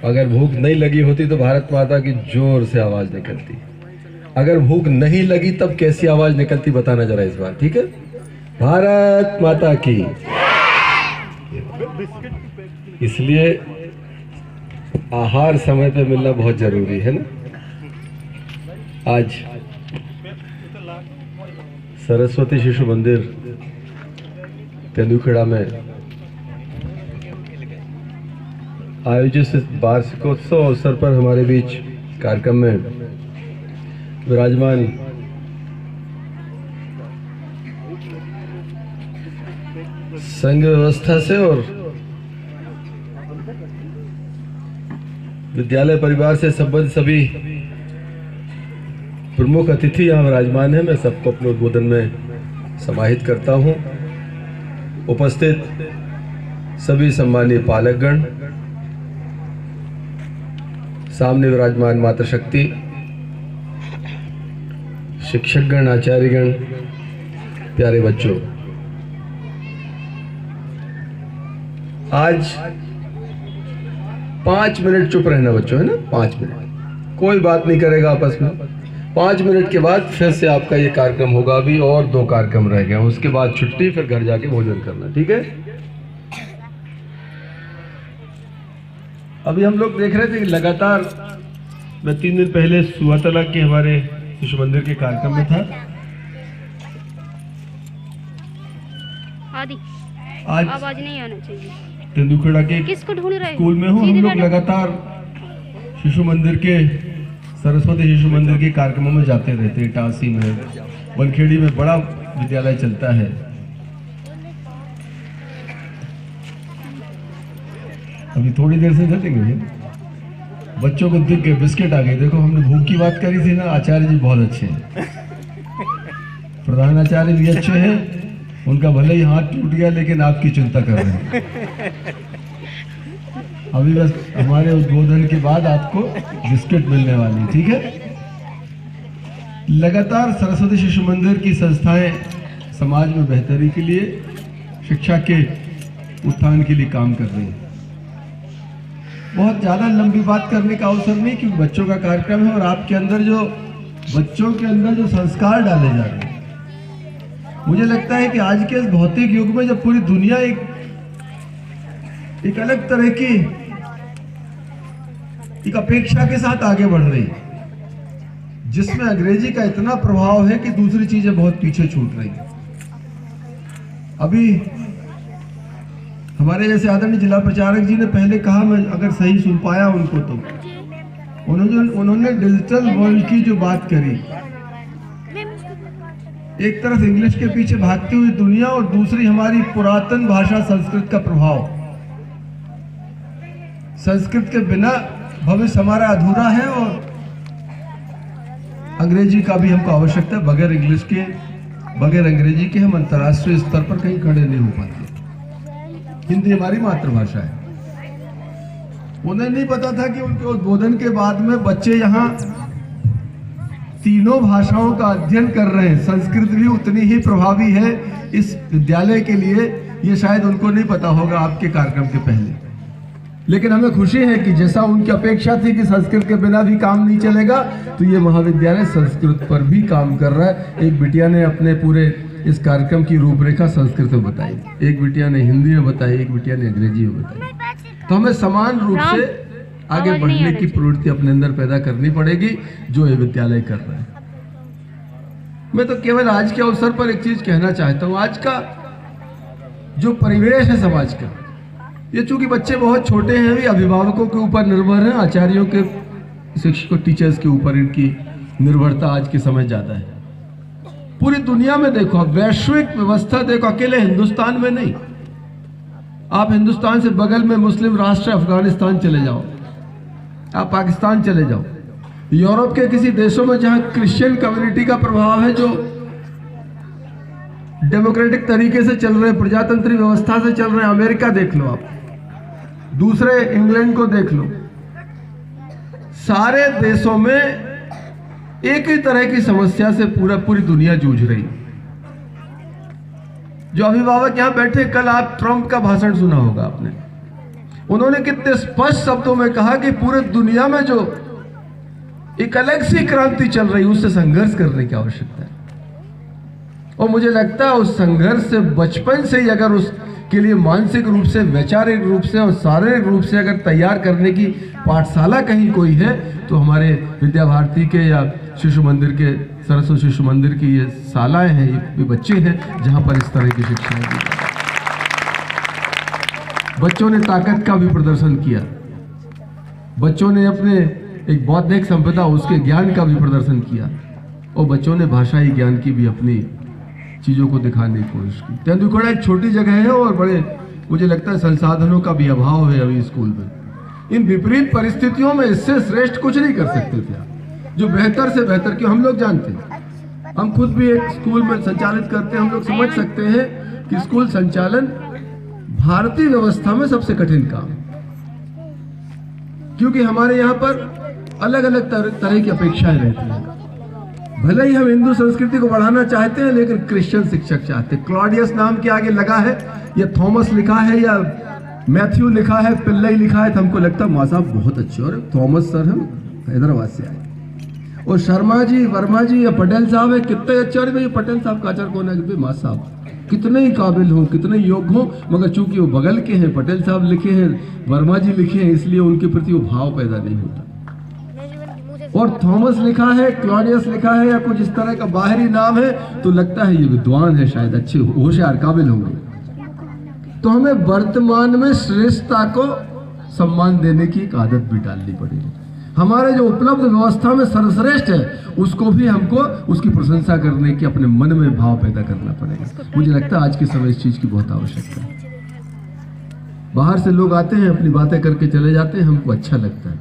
अगर भूख नहीं लगी होती तो भारत माता की जोर से आवाज निकलती। अगर भूख नहीं लगी तब कैसी आवाज निकलती बताना जरा इस बार, ठीक है? भारत माता की। इसलिए आहार समय पे मिलना बहुत जरूरी है ना। आज सरस्वती शिशु मंदिर तेंदुखेड़ा में आयोजित वार्षिकोत्सव अवसर पर हमारे बीच कार्यक्रम में विराजमान संघ व्यवस्था से और विद्यालय परिवार से संबद्ध सभी प्रमुख अतिथि यहाँ विराजमान है। मैं सबको अपने उद्बोधन में समाहित करता हूँ। उपस्थित सभी सम्मानीय पालकगण, सामने विराजमान मातृशक्ति, शिक्षकगण, आचार्यगण, प्यारे बच्चों, आज 5 मिनट चुप रहना बच्चों, है ना? 5 मिनट, कोई बात नहीं करेगा आपस में। 5 मिनट के बाद फिर से आपका ये कार्यक्रम होगा। अभी और 2 कार्यक्रम रह गए, उसके बाद छुट्टी, फिर घर जाके भोजन करना, ठीक है? अभी हम लोग देख रहे थे कि लगातार, मैं 3 दिन पहले सुअतला के हमारे शिशु मंदिर के कार्यक्रम में था। आज आवाज नहीं आना चाहिए। तेंदुखेड़ा के किसको ढूंढ रहे स्कूल में हूँ। हम लोग लगातार शिशु मंदिर के, सरस्वती शिशु मंदिर के कार्यक्रमों में जाते रहते हैं। इटारसी में, बनखेड़ी में बड़ा विद्यालय चलता है। अभी थोड़ी देर से चलेंगे। बच्चों को दिख गए, बिस्किट आ गए। देखो, हमने भूख की बात करी थी ना, आचार्य जी बहुत अच्छे हैं, प्रधान आचार्य भी अच्छे हैं। उनका भले ही हाथ टूट गया लेकिन आपकी चिंता कर रहे हैं। अभी बस हमारे उद्बोधन के बाद आपको बिस्किट मिलने वाली, ठीक है? लगातार सरस्वती शिशु मंदिर की संस्थाएं समाज में बेहतरी के लिए, शिक्षा के उत्थान के लिए काम कर रही हैं। बहुत ज़्यादा लंबी बात करने का अवसर नहीं, क्योंकि बच्चों का कार्यक्रम है और आपके अंदर जो, बच्चों के अंदर जो संस्कार डाले जा रहे हैं, मुझे लगता है कि आज के इस भौतिक युग में जब पूरी दुनिया एक अलग तरह की एक अपेक्षा के साथ आगे बढ़ रही है, जिसमें अंग्रेजी का इतना प्रभाव है कि दूसरी चीजें बहुत पीछे छूट रही है। अभी हमारे जैसे आदरणीय जिला प्रचारक जी ने पहले कहा, मैं अगर सही सुन पाया उनको, तो उन्होंने डिजिटल वर्ल्ड की जो बात करी, एक तरफ इंग्लिश के पीछे भागती हुई दुनिया और दूसरी हमारी पुरातन भाषा संस्कृत का प्रभाव। संस्कृत के बिना भविष्य हमारा अधूरा है और अंग्रेजी का भी हमको आवश्यकता है। बगैर इंग्लिश के, बगैर अंग्रेजी के हम अंतर्राष्ट्रीय स्तर पर कहीं खड़े नहीं हो पाते। हिंदी हमारी मातृभाषा है। उन्हें नहीं पता था कि उनके उद्बोधन के बाद में बच्चे यहाँ तीनों भाषाओं का अध्ययन कर रहे हैं। संस्कृत भी उतनी ही प्रभावी है इस विद्यालय के लिए, ये शायद उनको नहीं पता होगा आपके कार्यक्रम के पहले। लेकिन हमें खुशी है कि जैसा उनकी अपेक्षा थी कि संस्कृत के बिना भी काम नहीं चलेगा, तो ये महाविद्यालय संस्कृत पर भी काम कर रहा है। एक बिटिया ने अपने पूरे इस कार्यक्रम की रूपरेखा संस्कृत में बताई, एक बिटिया ने हिंदी में बताई, एक बिटिया ने अंग्रेजी में बताई। तो हमें समान रूप से आगे बढ़ने की प्रवृत्ति अपने अंदर पैदा करनी पड़ेगी, जो ये विद्यालय कर रहा है। मैं तो केवल आज के अवसर पर एक चीज कहना चाहता हूँ। आज का जो परिवेश है समाज का, ये चूंकि बच्चे बहुत छोटे हैं, अभी अभिभावकों के ऊपर निर्भर हैं, आचार्यों के, शिक्षकों, टीचर्स के ऊपर इनकी निर्भरता आज के समय ज्यादा है। पूरी दुनिया में देखो, आप वैश्विक व्यवस्था देखो, अकेले हिंदुस्तान में नहीं, आप हिंदुस्तान से बगल में मुस्लिम राष्ट्र अफगानिस्तान चले जाओ, आप पाकिस्तान चले जाओ, यूरोप के किसी देशों में जहां क्रिश्चियन कम्युनिटी का प्रभाव है, जो डेमोक्रेटिक तरीके से चल रहे, प्रजातंत्री व्यवस्था से चल रहे हैं, अमेरिका देख लो, आप दूसरे इंग्लैंड को देख लो, सारे देशों में एक ही तरह की समस्या से पूरी दुनिया जूझ रही है। जो अभिभावक यहां बैठे, कल आप ट्रंप का भाषण सुना होगा आपने, उन्होंने कितने स्पष्ट शब्दों में कहा कि पूरे दुनिया में जो एक अलग सी क्रांति चल रही है उससे संघर्ष करने की आवश्यकता है। और मुझे लगता है उस संघर्ष से बचपन से ही अगर उसके लिए मानसिक रूप से, वैचारिक रूप से और शारीरिक रूप से अगर तैयार करने की पाठशाला कहीं कोई है तो हमारे विद्या भारती के या शिशु मंदिर के, सरस्वती शिशु मंदिर की ये शालाएं हैं, ये बच्चे हैं जहां पर इस तरह की शिक्षाएं दी। बच्चों ने ताकत का भी प्रदर्शन किया, बच्चों ने अपने एक बौद्धिक संपदा, उसके ज्ञान का भी प्रदर्शन किया, और बच्चों ने भाषाई ज्ञान की भी अपनी चीजों को दिखाने की कोशिश की। तेंदुलकरड़ा एक छोटी जगह है और बड़े, मुझे लगता है संसाधनों का भी अभाव है अभी स्कूल में। इन विपरीत परिस्थितियों में इससे श्रेष्ठ कुछ नहीं कर सकते थे आप, जो बेहतर से बेहतर, क्यों हम लोग जानते हैं, हम खुद भी एक स्कूल में संचालित करते हैं, हम लोग समझ सकते हैं कि स्कूल संचालन भारतीय व्यवस्था में सबसे कठिन काम है, क्योंकि हमारे यहाँ पर अलग अलग तरह की अपेक्षाएं रहती हैं। भले ही हम हिंदू संस्कृति को बढ़ाना चाहते हैं लेकिन क्रिश्चियन शिक्षक चाहते हैं। क्लॉडियस नाम के आगे लगा है या थॉमस लिखा है या मैथ्यू लिखा है, पिल्लई लिखा है, तो हमको लगता है माँ साहब बहुत अच्छे, और थॉमस सर हम हैदराबाद से आए, और शर्मा जी, वर्मा जी या पटेल साहब है, कितने अच्छे, और भाई पटेल साहब का आचार कौन है, माँ साहब कितने ही काबिल हो, कितने योग्य हो, मगर चूंकि वो बगल के हैं, पटेल साहब लिखे हैं, वर्मा जी लिखे हैं, इसलिए उनके प्रति वो भाव पैदा नहीं होता। और थॉमस लिखा है, क्लॉडियस लिखा है या कुछ इस तरह का बाहरी नाम है तो लगता है ये विद्वान है, शायद अच्छे होशियार काबिल होंगे। तो हमें वर्तमान में श्रेष्ठता को सम्मान देने की एक आदत भी डालनी पड़ेगी। हमारे जो उपलब्ध व्यवस्था में सर्वश्रेष्ठ है उसको भी हमको उसकी प्रशंसा करने की अपने मन में भाव पैदा करना पड़ेगा। मुझे लगता है आज के समय इस चीज की बहुत आवश्यकता है। बाहर से लोग आते हैं, अपनी बातें करके चले जाते हैं, हमको अच्छा लगता है,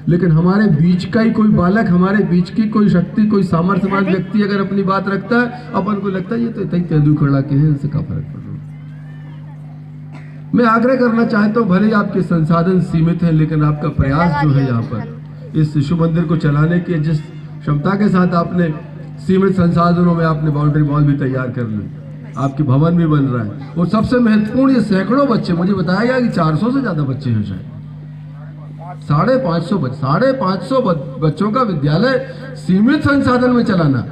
लेकिन हमारे बीच का ही कोई बालक, हमारे बीच की कोई शक्ति, कोई सामर्थ्यवान व्यक्ति अगर अपनी बात रखता है, अपन को लगता है ये तो तेंदुलकरड़ा के हैं, इनसे क्या फर्क पड़ रहा है। मैं आग्रह करना चाहता हूँ, भले आपके संसाधन सीमित हैं, लेकिन आपका प्रयास जो है यहाँ पर इस शिशु मंदिर को चलाने की, जिस क्षमता के साथ आपने सीमित संसाधनों में आपने बाउंड्री वॉल भी तैयार कर ली, आपके भवन भी बन रहा है, और सबसे महत्वपूर्ण ये सैकड़ों बच्चे, मुझे बताया गया कि 400 से ज्यादा बच्चे हैं, शायद 550 बच्चों का विद्यालय सीमित संसाधन में चलाना,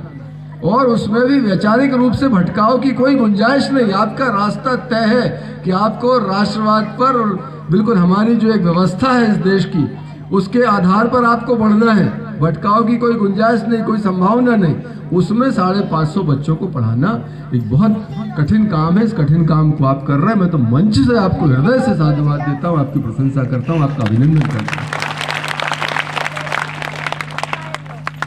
और उसमें भी वैचारिक रूप से भटकाव की कोई गुंजाइश नहीं। आपका रास्ता तय है कि आपको राष्ट्रवाद पर, और बिल्कुल हमारी जो एक व्यवस्था है इस देश की, उसके आधार पर आपको बढ़ना है। भटकाव की कोई गुंजाइश नहीं, कोई संभावना नहीं। उसमें 550 बच्चों को पढ़ाना एक बहुत कठिन काम है। इस कठिन काम को आप कर रहे हैं। मैं तो मंच से आपको हृदय से साधुवाद देता हूँ, आपकी प्रशंसा करता हूँ, आपका अभिनंदन करता हूँ।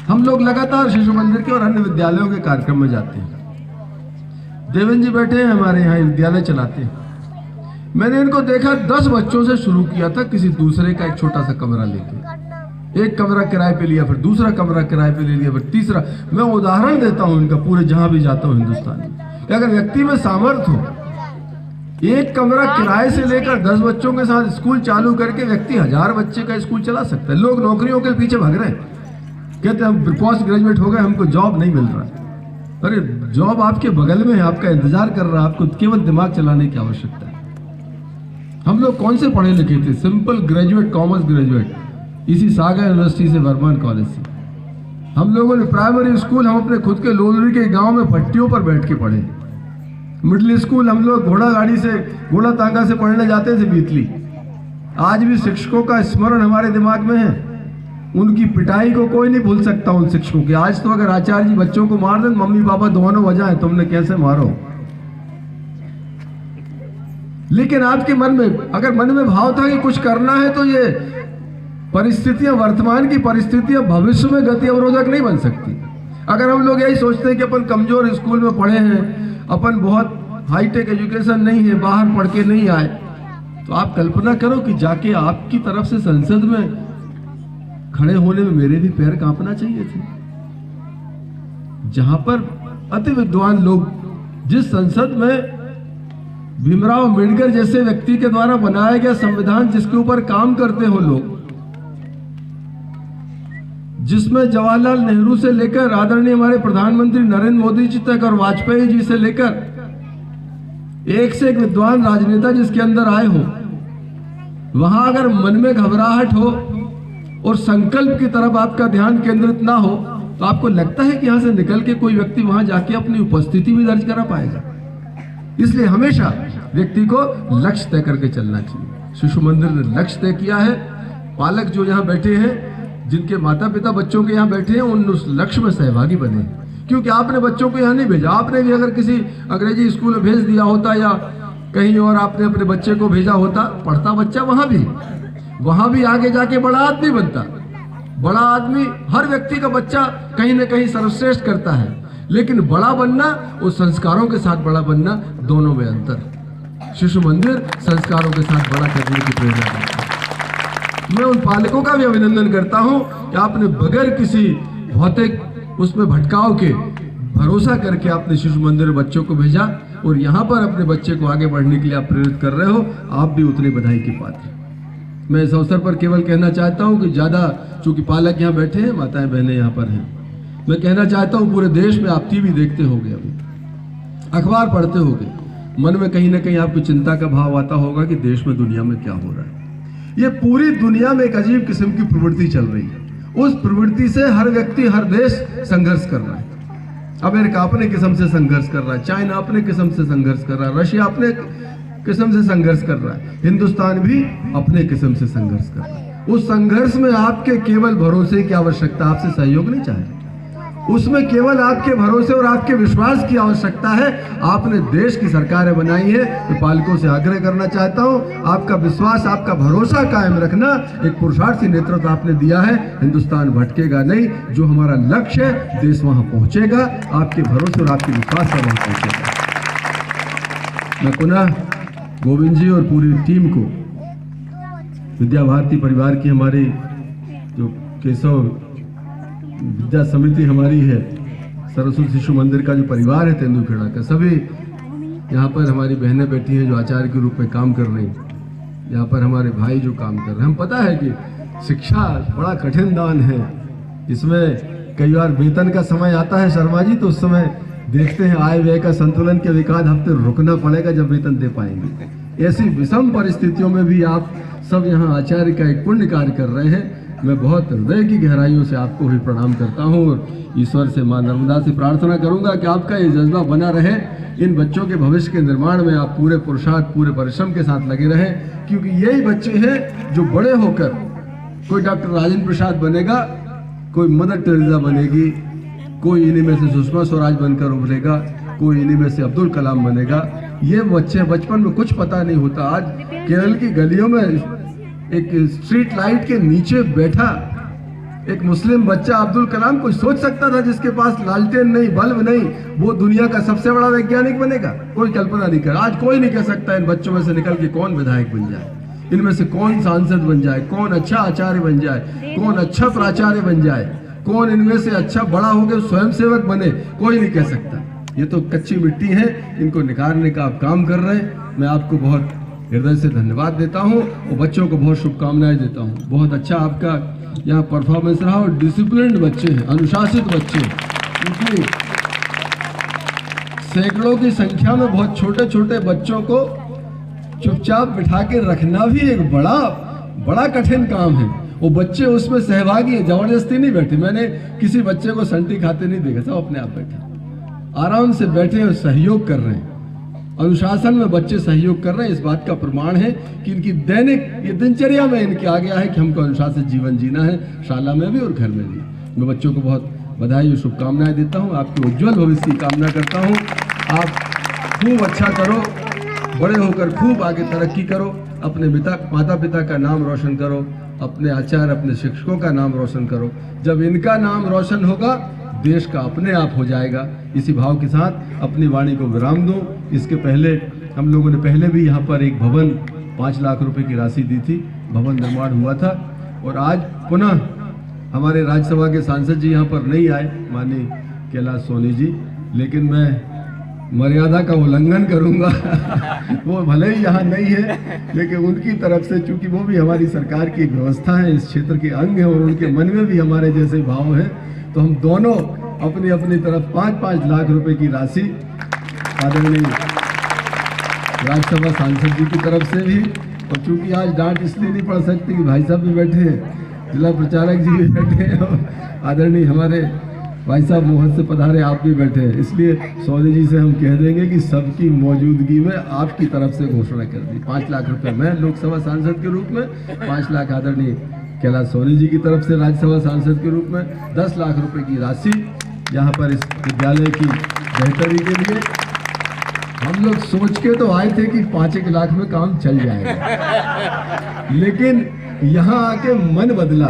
हम लोग लगातार शिशु मंदिर के और अन्य विद्यालयों के कार्यक्रम में जाते हैं। देवेंद्र जी बैठे हैं हमारे यहाँ, विद्यालय चलाते हैं। मैंने इनको देखा 10 बच्चों से शुरू किया था, किसी दूसरे का एक छोटा सा कमरा लेके, एक कमरा किराए पे लिया, फिर दूसरा कमरा किराए पे ले लिया, फिर तीसरा। मैं उदाहरण देता हूँ इनका, पूरे जहां भी जाता हूँ हिंदुस्तान में, अगर व्यक्ति में सामर्थ्य हो, एक कमरा किराए से लेकर 10 बच्चों के साथ स्कूल चालू करके व्यक्ति 1000 बच्चे का स्कूल चला सकता है। लोग नौकरियों के पीछे भाग रहे हैं, कहते हैं हम पोस्ट ग्रेजुएट हो गए, हमको जॉब नहीं मिल रहा। अरे जॉब आपके बगल में है, आपका इंतजार कर रहा है, आपको केवल दिमाग चलाने की आवश्यकता है। हम लोग कौन से पढ़े लिखे थे? सिंपल ग्रेजुएट, कॉमर्स ग्रेजुएट, इसी सागर यूनिवर्सिटी से, वर्मान कॉलेज से। हम लोगों ने प्राइमरी स्कूल हम अपने खुद के लोलरी के गांव में पट्टियों पर बैठ के पढ़े। मिडिल स्कूल हम लोग घोड़ा गाड़ी से, घोड़ा तांगा से पढ़ने जाते थे बीतली। आज भी शिक्षकों का स्मरण हमारे दिमाग में है। उनकी पिटाई को कोई नहीं भूल सकता उन शिक्षकों की। आज तो अगर आचार्य जी बच्चों को मार दें, मम्मी पापा दोनों वजह तुमने कैसे मारो। लेकिन आपके मन में अगर मन में भाव था कि कुछ करना है, तो ये परिस्थितियां, वर्तमान की परिस्थितियां भविष्य में गति अवरोधक नहीं बन सकती। अगर हम लोग यही सोचते हैं कि अपन कमजोर स्कूल में पढ़े हैं, अपन बहुत हाईटेक एजुकेशन नहीं है, बाहर पढ़ के नहीं आए, तो आप कल्पना करो कि जाके आपकी तरफ से संसद में खड़े होने में मेरे भी पैर कांपना चाहिए थे। जहां पर अति विद्वान लोग, जिस संसद में भीमराव अम्बेडकर जैसे व्यक्ति के द्वारा बनाया गया संविधान, जिसके ऊपर काम करते हो लोग, जिसमें जवाहरलाल नेहरू से लेकर आदरणीय हमारे प्रधानमंत्री नरेंद्र मोदी जी तक और वाजपेयी जी से लेकर एक से एक विद्वान राजनेता जिसके अंदर आए हो, वहां अगर मन में घबराहट हो और संकल्प की तरफ आपका ध्यान केंद्रित ना हो तो आपको लगता है कि यहां से निकल के कोई व्यक्ति वहां जाके अपनी उपस्थिति भी दर्ज करा पाएगा। इसलिए हमेशा व्यक्ति को लक्ष्य तय करके चलना चाहिए। शिशु मंदिर ने लक्ष्य तय किया है। पालक जो यहाँ बैठे हैं, जिनके माता पिता बच्चों के यहाँ बैठे हैं, उन उस लक्ष्य में सहभागी बने, क्योंकि आपने बच्चों को यहाँ नहीं भेजा। आपने भी अगर किसी अंग्रेजी स्कूल में भेज दिया होता या कहीं और आपने अपने बच्चे को भेजा होता, पढ़ता बच्चा वहां भी आगे जाके बड़ा आदमी बनता। बड़ा आदमी, हर व्यक्ति का बच्चा कहीं ना कहीं सर्वश्रेष्ठ करता है, लेकिन बड़ा बनना और संस्कारों के साथ बड़ा बनना, दोनों में अंतर। शिशु मंदिर संस्कारों के साथ बड़ा करने की प्रेरणा देता है। मैं उन पालकों का भी अभिनंदन करता हूं कि आपने बगैर किसी भौतिक उसमें भटकाव के भरोसा करके आपने शिशु मंदिर बच्चों को भेजा और यहाँ पर अपने बच्चे को आगे बढ़ने के लिए आप प्रेरित कर रहे हो। आप भी उतनी बधाई की पात्र। मैं इस अवसर पर केवल कहना चाहता हूँ कि ज़्यादा, चूंकि पालक यहाँ बैठे हैं, माताएं बहनें यहाँ पर हैं, मैं कहना चाहता हूँ पूरे देश में आप टीवी देखते होंगे, अभी अखबार पढ़ते होंगे, मन में कहीं ना कहीं आपको चिंता का भाव आता होगा कि देश में दुनिया में क्या हो रहा है। ये पूरी दुनिया में एक अजीब किस्म की प्रवृत्ति चल रही है। उस प्रवृत्ति से हर व्यक्ति, हर देश संघर्ष कर रहा है। अमेरिका अपने किस्म से संघर्ष कर रहा है, चाइना अपने किस्म से संघर्ष कर रहा है, रशिया अपने किस्म से संघर्ष कर रहा है, हिंदुस्तान भी अपने किस्म से संघर्ष कर रहा है। उस संघर्ष में आपके केवल भरोसे की आवश्यकता, आपसे सहयोग नहीं चाहिए। उसमें केवल आपके भरोसे और आपके विश्वास की आवश्यकता है। आपने देश की सरकारें बनाई है, तो पालकों से आग्रह करना चाहता हूं, आपका विश्वास, आपका भरोसा कायम रखना। एक पुरुषार्थी नेतृत्व आपने दिया है, हिंदुस्तान भटकेगा नहीं। जो हमारा लक्ष्य है, देश वहां पहुंचेगा, आपके भरोसे और आपके विश्वास से वहां पहुंचेगा। मैं पुनः गोविंद जी और पूरी टीम को, विद्या भारती परिवार की, हमारी जो केशव विद्या समिति हमारी है, सरस्वती शिशु मंदिर का जो परिवार है तेंदुखेड़ा का, सभी यहाँ पर हमारी बहनें बैठी हैं जो आचार्य के रूप में काम कर रही हैं, यहाँ पर हमारे भाई जो काम कर रहे हैं। हम पता है कि शिक्षा बड़ा कठिन दान है, इसमें कई बार वेतन का समय आता है शर्मा जी, तो उस समय देखते हैं आय व्यय का संतुलन के एकाध हफ्ते रुकना पड़ेगा जब वेतन दे पाएंगे। ऐसी विषम परिस्थितियों में भी आप सब यहाँ आचार्य का एक पुण्य कार्य कर रहे हैं। मैं बहुत हृदय की गहराइयों से आपको भी प्रणाम करता हूँ और ईश्वर से, माँ नर्मदा से प्रार्थना करूँगा कि आपका ये जज्बा बना रहे। इन बच्चों के भविष्य के निर्माण में आप पूरे पुरुषार्थ, पूरे परिश्रम के साथ लगे रहें, क्योंकि यही बच्चे हैं जो बड़े होकर कोई डॉक्टर राजेंद्र प्रसाद बनेगा, कोई मदर टेरेसा बनेगी, कोई इन्हीं में से सुषमा स्वराज बनकर उभरेगा, कोई इन्हीं में से अब्दुल कलाम बनेगा। ये बच्चे बचपन में कुछ पता नहीं होता। आज केरल की गलियों में एक स्ट्रीट लाइट के नीचे बैठा एक मुस्लिम बच्चा अब्दुल कलाम, कोई सोच सकता था जिसके पास लालटेन नहीं, बल्ब नहीं, वो दुनिया का सबसे बड़ा वैज्ञानिक बनेगा? कोई कल्पना नहीं कर। आज कोई नहीं कह सकता इन बच्चों में से निकल के कौन विधायक बन जाए, इनमें से कौन सांसद बन जाए, कौन अच्छा आचार्य बन जाए, कौन अच्छा प्राचार्य बन जाए, कौन इनमें से अच्छा बड़ा होकर स्वयंसेवक बने, कोई नहीं कह सकता। ये तो कच्ची मिट्टी है, इनको निखारने का आप काम कर रहे हैं। मैं आपको बहुत हृदय से धन्यवाद देता हूं और बच्चों को बहुत शुभकामनाएं देता हूं। बहुत अच्छा आपका यहाँ परफॉर्मेंस रहा और डिसिप्लिन्ड बच्चे हैं, अनुशासित बच्चे हैं, क्योंकि सैकड़ों की संख्या में बहुत छोटे छोटे बच्चों को चुपचाप बिठा के रखना भी एक बड़ा कठिन काम है। वो बच्चे उसमें सहभागी हैं, जबरदस्ती नहीं बैठे। मैंने किसी बच्चे को संटी खाते नहीं देखा, सब अपने आप बैठा, आराम से बैठे और सहयोग कर रहे हैं। अनुशासन में बच्चे सहयोग कर रहे हैं, इस बात का प्रमाण है कि इनकी दैनिक ये दिनचर्या में इनके आ गया है कि हमको अनुशासित जीवन जीना है, शाला में भी और घर में भी। मैं बच्चों को बहुत बधाई और शुभकामनाएं देता हूं, आपके उज्जवल भविष्य की कामना करता हूं। आप खूब अच्छा करो, बड़े होकर खूब आगे तरक्की करो, अपने माता पिता का नाम रोशन करो, अपने आचार्य, अपने शिक्षकों का नाम रोशन करो। जब इनका नाम रोशन होगा, देश का अपने आप हो जाएगा। इसी भाव के साथ अपनी वाणी को विराम दूं। इसके पहले हम लोगों ने पहले भी यहाँ पर एक भवन 5 लाख रुपए की राशि दी थी, भवन निर्माण हुआ था। और आज पुनः हमारे राज्यसभा के सांसद जी यहाँ पर नहीं आए, माननीय कैलाश सोनी जी, लेकिन मैं मर्यादा का उल्लंघन करूंगा वो भले ही यहाँ नहीं है, लेकिन उनकी तरफ से, चूंकि वो भी हमारी सरकार की एक व्यवस्था है, इस क्षेत्र के अंग है और उनके मन में भी हमारे जैसे भाव है, तो हम दोनों अपनी अपनी तरफ 5-5 लाख रुपए की राशि आदरणीय राज्यसभा सांसद जी की तरफ से भी और चूंकि आज डांट इसलिए नहीं पड़ सकती कि भाई साहब भी बैठे हैं, जिला प्रचारक जी भी बैठे हैं और आदरणीय हमारे भाई साहब मोहन से पधारे आप भी बैठे हैं, इसलिए सोनी जी से हम कह देंगे कि सबकी मौजूदगी में आपकी तरफ से घोषणा कर दी। 5 लाख रुपए मैं लोकसभा सांसद के रूप में, 5 लाख आदरणीय कैलाश सोनी जी की तरफ से राज्यसभा सांसद के रूप में, 10 लाख रुपए की राशि यहाँ पर इस विद्यालय की बेहतरी के लिए। हम लोग सोच के तो आए थे कि 5-1 लाख में काम चल जाएगा, लेकिन यहाँ आके मन बदला।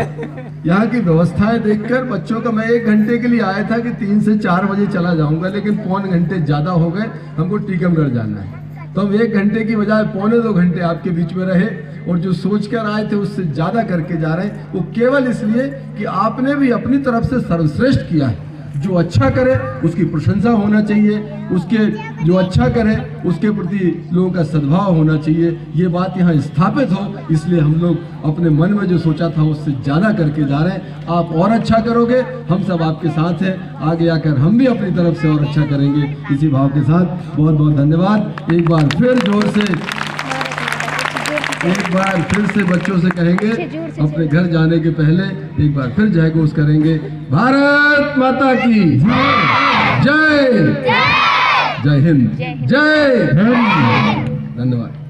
यहाँ की व्यवस्थाएं देखकर बच्चों का, मैं 1 घंटे के लिए आया था कि 3 से 4 बजे चला जाऊंगा, लेकिन 1.25 घंटे ज्यादा हो गए, हमको टीकमगढ़ जाना है, तो हम 1 घंटे की बजाय 1.25-2 घंटे आपके बीच में रहे और जो सोच कर आए थे उससे ज्यादा करके जा रहे हैं। वो केवल इसलिए कि आपने भी अपनी तरफ से सर्वश्रेष्ठ किया है। जो अच्छा करे उसकी प्रशंसा होना चाहिए, उसके जो अच्छा करे उसके प्रति लोगों का सद्भाव होना चाहिए, ये बात यहाँ स्थापित हो, इसलिए हम लोग अपने मन में जो सोचा था उससे ज़्यादा करके जा रहे हैं। आप और अच्छा करोगे, हम सब आपके साथ हैं, आगे आकर हम भी अपनी तरफ से और अच्छा करेंगे, इसी भाव के साथ बहुत बहुत धन्यवाद। एक बार फिर जोर से, एक बार फिर से बच्चों से कहेंगे अपने घर जाने के पहले एक बार फिर जय घोष करेंगे, भारत माता की जय, जय हिंद, जय हिंद। धन्यवाद।